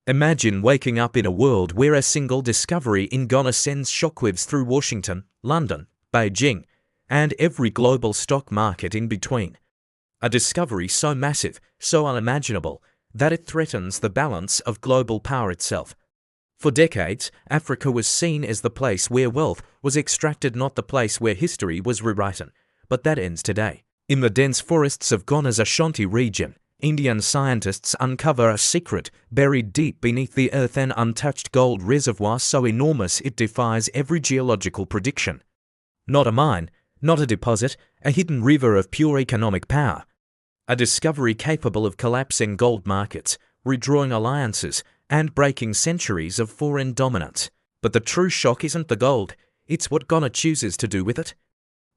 Imagine waking up in a world where a single discovery in Ghana sends shockwaves through Washington, London, Beijing, and every global stock market in between. A discovery so massive, so unimaginable, that it threatens the balance of global power itself. For decades, Africa was seen as the place where wealth was extracted, not the place where history was rewritten. But that ends today. In the dense forests of Ghana's Ashanti region, Indian scientists uncover a secret buried deep beneath the earth, an untouched gold reservoir so enormous it defies every geological prediction. Not a mine, not a deposit, a hidden river of pure economic power. A discovery capable of collapsing gold markets, redrawing alliances, and breaking centuries of foreign dominance. But the true shock isn't the gold, it's what Ghana chooses to do with it.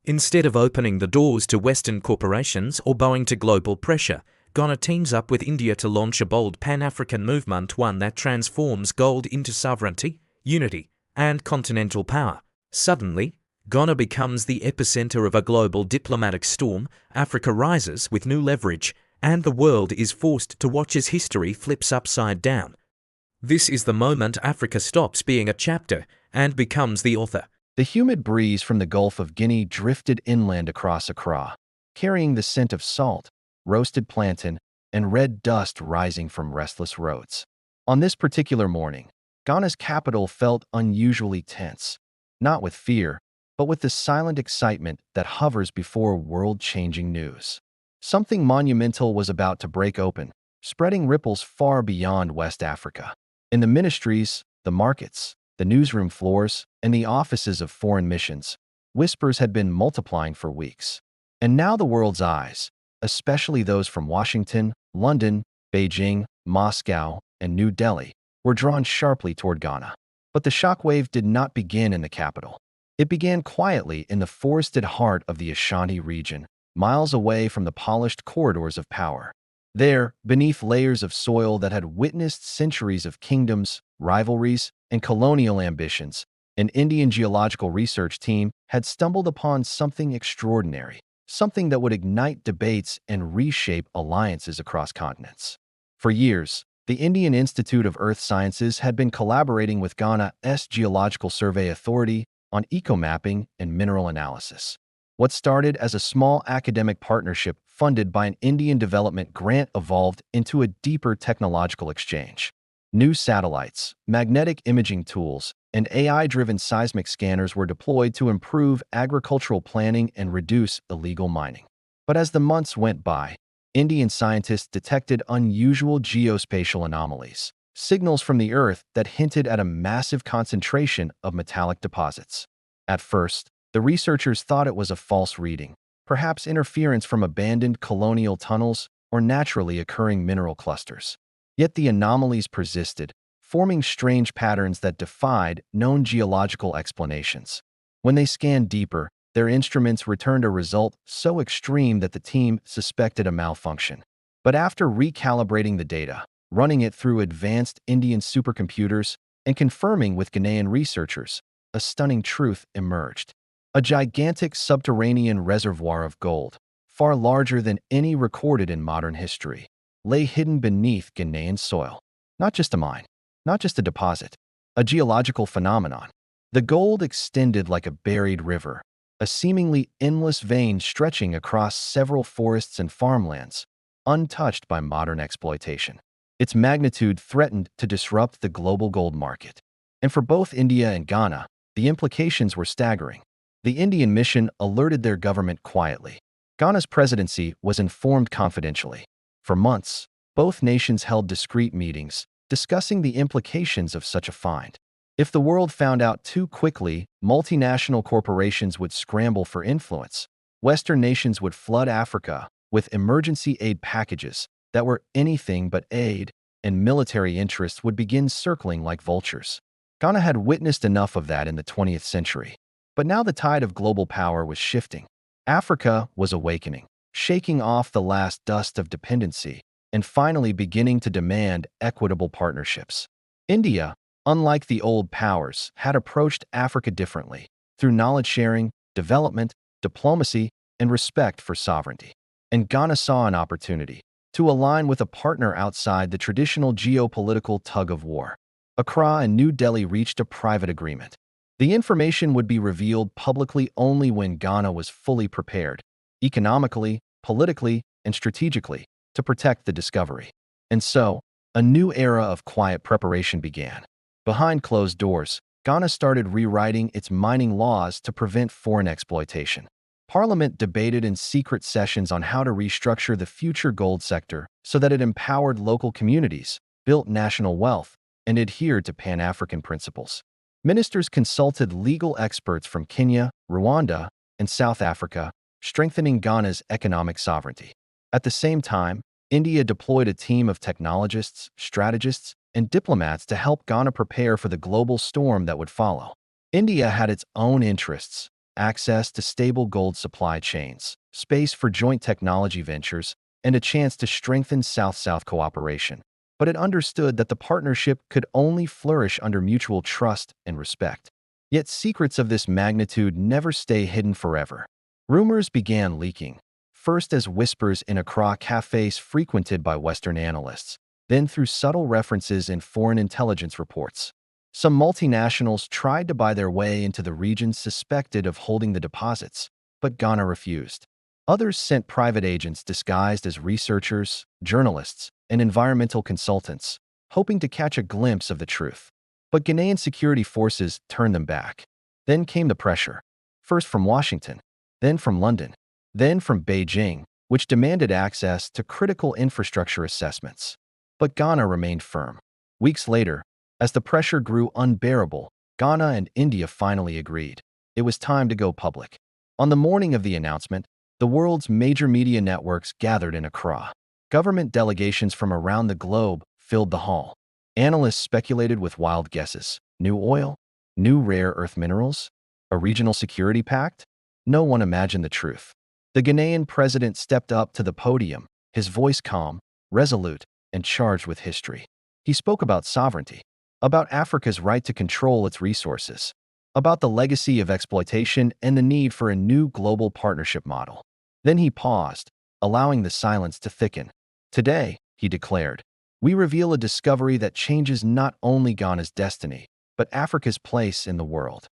Instead of opening the doors to Western corporations or bowing to global pressure, Ghana teams up with India to launch a bold Pan-African movement, one that transforms gold into sovereignty, unity, and continental power. Suddenly, Ghana becomes the epicenter of a global diplomatic storm, Africa rises with new leverage, and the world is forced to watch as history flips upside down. This is the moment Africa stops being a chapter and becomes the author. The humid breeze from the Gulf of Guinea drifted inland across Accra, carrying the scent of salt, roasted plantain, and red dust rising from restless roads. On this particular morning, Ghana's capital felt unusually tense, not with fear, but with the silent excitement that hovers before world-changing news. Something monumental was about to break open, spreading ripples far beyond West Africa. In the ministries, the markets, the newsroom floors, and the offices of foreign missions, whispers had been multiplying for weeks. And now the world's eyes, especially those from Washington, London, Beijing, Moscow, and New Delhi, were drawn sharply toward Ghana. But the shockwave did not begin in the capital. It began quietly in the forested heart of the Ashanti region, miles away from the polished corridors of power. There, beneath layers of soil that had witnessed centuries of kingdoms, rivalries, and colonial ambitions, an Indian geological research team had stumbled upon something extraordinary, something that would ignite debates and reshape alliances across continents. For years, the Indian Institute of Earth Sciences had been collaborating with Ghana's Geological Survey Authority on eco-mapping and mineral analysis. What started as a small academic partnership funded by an Indian development grant evolved into a deeper technological exchange. New satellites, magnetic imaging tools, and AI-driven seismic scanners were deployed to improve agricultural planning and reduce illegal mining. But as the months went by, Indian scientists detected unusual geospatial anomalies, signals from the Earth that hinted at a massive concentration of metallic deposits. At first, the researchers thought it was a false reading, perhaps interference from abandoned colonial tunnels or naturally occurring mineral clusters. Yet the anomalies persisted, forming strange patterns that defied known geological explanations. When they scanned deeper, their instruments returned a result so extreme that the team suspected a malfunction. But after recalibrating the data, running it through advanced Indian supercomputers, and confirming with Ghanaian researchers, a stunning truth emerged. A gigantic subterranean reservoir of gold, far larger than any recorded in modern history, lay hidden beneath Ghanaian soil. Not just a mine, not just a deposit, a geological phenomenon. The gold extended like a buried river, a seemingly endless vein stretching across several forests and farmlands, untouched by modern exploitation. Its magnitude threatened to disrupt the global gold market. And for both India and Ghana, the implications were staggering. The Indian mission alerted their government quietly. Ghana's presidency was informed confidentially. For months, both nations held discreet meetings, discussing the implications of such a find. If the world found out too quickly, multinational corporations would scramble for influence. Western nations would flood Africa with emergency aid packages that were anything but aid, and military interests would begin circling like vultures. Ghana had witnessed enough of that in the 20th century. But now the tide of global power was shifting. Africa was awakening, shaking off the last dust of dependency, and finally beginning to demand equitable partnerships. India, unlike the old powers, had approached Africa differently, through knowledge sharing, development, diplomacy, and respect for sovereignty. And Ghana saw an opportunity. to align with a partner outside the traditional geopolitical tug-of-war. Accra and New Delhi reached a private agreement. The information would be revealed publicly only when Ghana was fully prepared, economically, politically, and strategically, to protect the discovery. And so, a new era of quiet preparation began. Behind closed doors, Ghana started rewriting its mining laws to prevent foreign exploitation. Parliament debated in secret sessions on how to restructure the future gold sector so that it empowered local communities, built national wealth, and adhered to Pan-African principles. Ministers consulted legal experts from Kenya, Rwanda, and South Africa, strengthening Ghana's economic sovereignty. At the same time, India deployed a team of technologists, strategists, and diplomats to help Ghana prepare for the global storm that would follow. India had its own interests: access to stable gold supply chains, space for joint technology ventures, and a chance to strengthen South-South cooperation. But it understood that the partnership could only flourish under mutual trust and respect. Yet secrets of this magnitude never stay hidden forever. Rumors began leaking, first as whispers in Accra cafes frequented by Western analysts, then through subtle references in foreign intelligence reports. Some multinationals tried to buy their way into the regions suspected of holding the deposits, but Ghana refused. Others sent private agents disguised as researchers, journalists, and environmental consultants, hoping to catch a glimpse of the truth. But Ghanaian security forces turned them back. Then came the pressure, first from Washington, then from London, then from Beijing, which demanded access to critical infrastructure assessments. But Ghana remained firm. Weeks later, as the pressure grew unbearable, Ghana and India finally agreed. It was time to go public. On the morning of the announcement, the world's major media networks gathered in Accra. Government delegations from around the globe filled the hall. Analysts speculated with wild guesses. New oil? New rare earth minerals? A regional security pact? No one imagined the truth. The Ghanaian president stepped up to the podium, his voice calm, resolute, and charged with history. He spoke about sovereignty, about Africa's right to control its resources, about the legacy of exploitation and the need for a new global partnership model. Then he paused, allowing the silence to thicken. Today, he declared, we reveal a discovery that changes not only Ghana's destiny, but Africa's place in the world.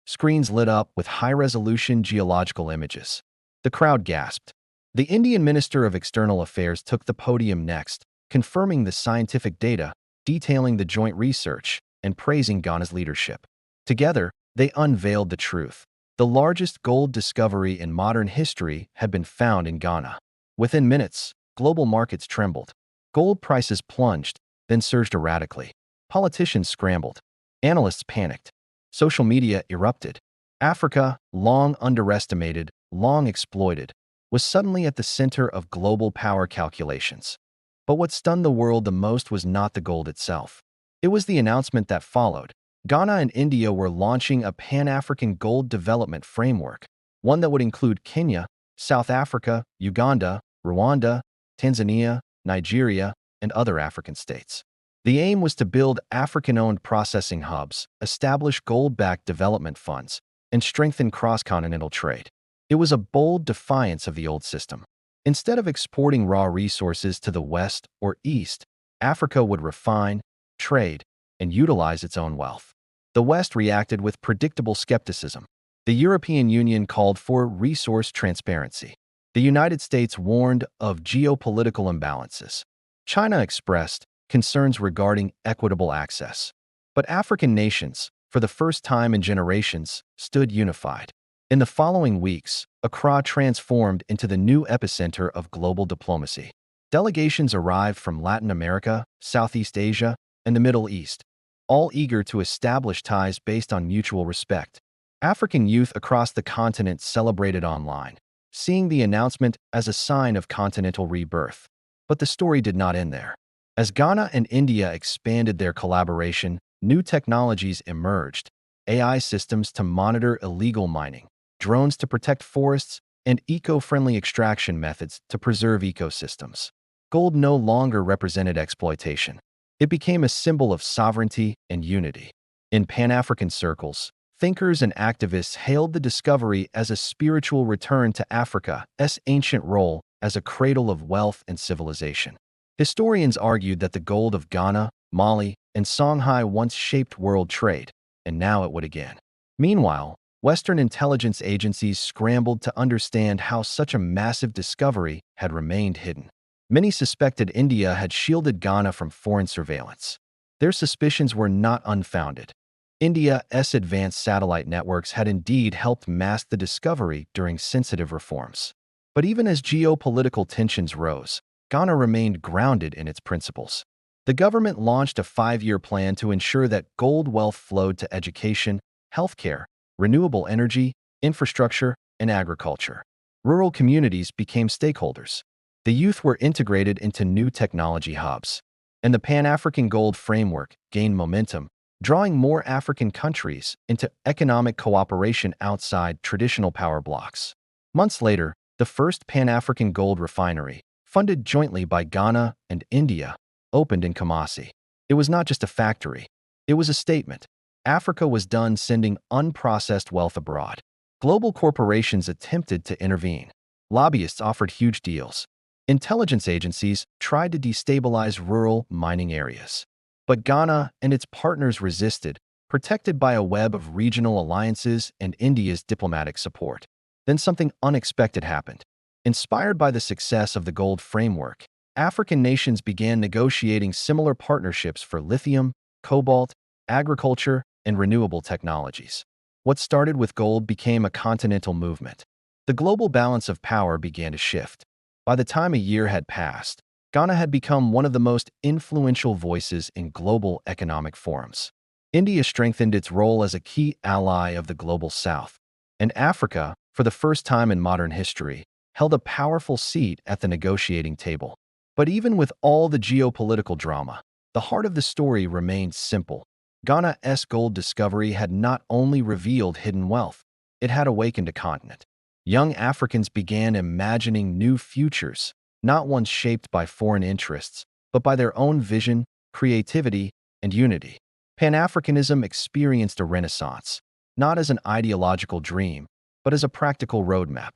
Screens lit up with high-resolution geological images. The crowd gasped. The Indian Minister of External Affairs took the podium next, confirming the scientific data, detailing the joint research, and praising Ghana's leadership. Together, they unveiled the truth. The largest gold discovery in modern history had been found in Ghana. Within minutes, global markets trembled. Gold prices plunged, then surged erratically. Politicians scrambled. Analysts panicked. Social media erupted. Africa, long underestimated, long exploited, was suddenly at the center of global power calculations. But what stunned the world the most was not the gold itself. It was the announcement that followed. Ghana and India were launching a Pan-African gold development framework, one that would include Kenya, South Africa, Uganda, Rwanda, Tanzania, Nigeria, and other African states. The aim was to build African-owned processing hubs, establish gold-backed development funds, and strengthen cross-continental trade. It was a bold defiance of the old system. Instead of exporting raw resources to the West or East, Africa would refine, trade, and utilize its own wealth. The West reacted with predictable skepticism. The European Union called for resource transparency. The United States warned of geopolitical imbalances. China expressed concerns regarding equitable access. But African nations, for the first time in generations, stood unified. In the following weeks, Accra transformed into the new epicenter of global diplomacy. Delegations arrived from Latin America, Southeast Asia, and the Middle East, all eager to establish ties based on mutual respect. African youth across the continent celebrated online, seeing the announcement as a sign of continental rebirth. But the story did not end there. As Ghana and India expanded their collaboration, new technologies emerged: AI systems to monitor illegal mining, drones to protect forests, and eco-friendly extraction methods to preserve ecosystems. Gold no longer represented exploitation. It became a symbol of sovereignty and unity. In Pan-African circles, thinkers and activists hailed the discovery as a spiritual return to Africa's ancient role as a cradle of wealth and civilization. Historians argued that the gold of Ghana, Mali, and Songhai once shaped world trade, and now it would again. Meanwhile, Western intelligence agencies scrambled to understand how such a massive discovery had remained hidden. Many suspected India had shielded Ghana from foreign surveillance. Their suspicions were not unfounded. India's advanced satellite networks had indeed helped mask the discovery during sensitive reforms. But even as geopolitical tensions rose, Ghana remained grounded in its principles. The government launched a 5-year plan to ensure that gold wealth flowed to education, healthcare, renewable energy, infrastructure, and agriculture. Rural communities became stakeholders. The youth were integrated into new technology hubs, and the Pan-African Gold Framework gained momentum, drawing more African countries into economic cooperation outside traditional power blocks. Months later, the first Pan-African gold refinery, funded jointly by Ghana and India, opened in Kumasi. It was not just a factory. It was a statement. Africa was done sending unprocessed wealth abroad. Global corporations attempted to intervene. Lobbyists offered huge deals. Intelligence agencies tried to destabilize rural mining areas. But Ghana and its partners resisted, protected by a web of regional alliances and India's diplomatic support. Then something unexpected happened. Inspired by the success of the Gold Framework, African nations began negotiating similar partnerships for lithium, cobalt, agriculture, and renewable technologies. What started with gold became a continental movement. The global balance of power began to shift. By the time a year had passed, Ghana had become one of the most influential voices in global economic forums. India strengthened its role as a key ally of the global South, and Africa, for the first time in modern history, held a powerful seat at the negotiating table. But even with all the geopolitical drama, the heart of the story remained simple. Ghana's gold discovery had not only revealed hidden wealth, it had awakened a continent. Young Africans began imagining new futures, not ones shaped by foreign interests, but by their own vision, creativity, and unity. Pan-Africanism experienced a renaissance, not as an ideological dream, but as a practical roadmap.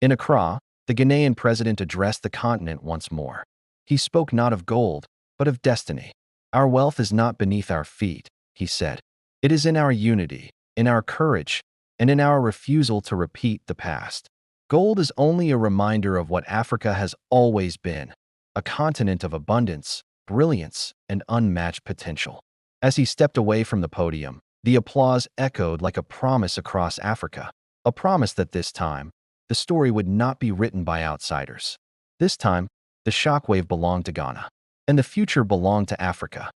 In Accra, the Ghanaian president addressed the continent once more. He spoke not of gold, but of destiny. Our wealth is not beneath our feet, he said. It is in our unity, in our courage, and in our refusal to repeat the past. Gold is only a reminder of what Africa has always been, a continent of abundance, brilliance, and unmatched potential. As he stepped away from the podium, the applause echoed like a promise across Africa, a promise that this time, the story would not be written by outsiders. This time, the shockwave belonged to Ghana, and the future belonged to Africa.